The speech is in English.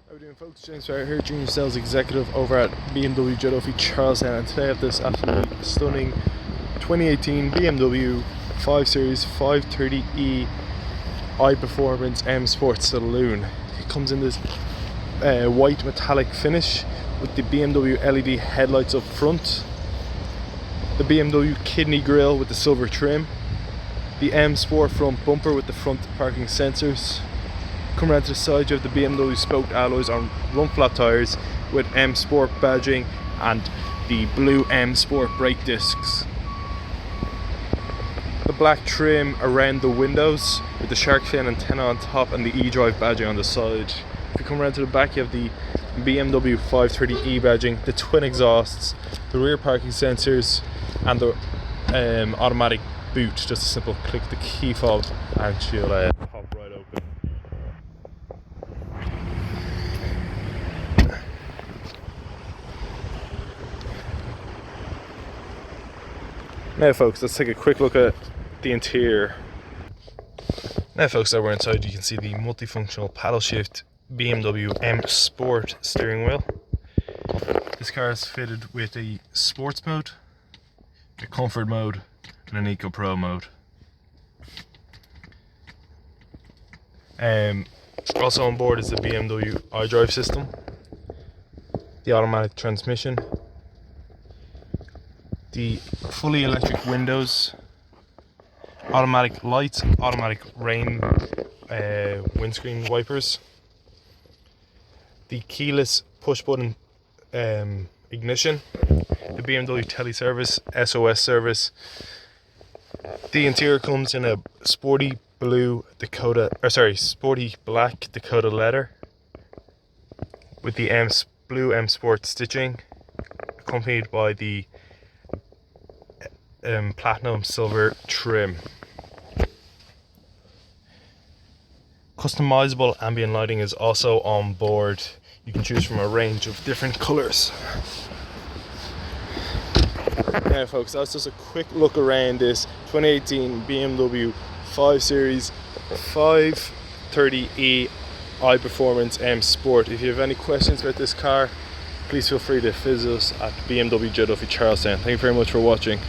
How are we doing, folks? James Barrett here, Junior Sales Executive over at BMW Joe Duffy Charlestown, and today I have this absolutely stunning 2018 BMW 5 Series 530e iPerformance M Sport Saloon. It comes in this white metallic finish with the BMW LED headlights up front, the BMW kidney grille with the silver trim, the M Sport front bumper with the front parking sensors. Come around to the side, you have the BMW spoked alloys on run flat tyres with M Sport badging and the blue M Sport brake discs. The black trim around the windows with the shark fin antenna on top and the eDrive badging on the side. If you come around to the back, you have the BMW 530e badging, the twin exhausts, the rear parking sensors and the automatic boot. Just a simple click the key fob and she'll pop right open. Now folks, let's take a quick look at the interior. Now folks, that we're inside, you can see the multifunctional paddle shift BMW M Sport steering wheel. This car is fitted with a sports mode, a comfort mode and an Eco Pro mode. Also on board is the BMW iDrive system, the automatic transmission, the fully electric windows, automatic lights, automatic rain windscreen wipers, the keyless push button ignition, the BMW teleservice SOS service. The interior comes in a sporty black Dakota leather with the blue M Sport stitching, accompanied by the platinum silver trim. Customizable ambient lighting is also on board. You can choose from a range of different colours. Now folks, that's just a quick look around this 2018 BMW 5 Series 530e iPerformance M Sport. If you have any questions about this car, please feel free to visit us at BMW Joe Duffy Charlestown. Thank you very much for watching.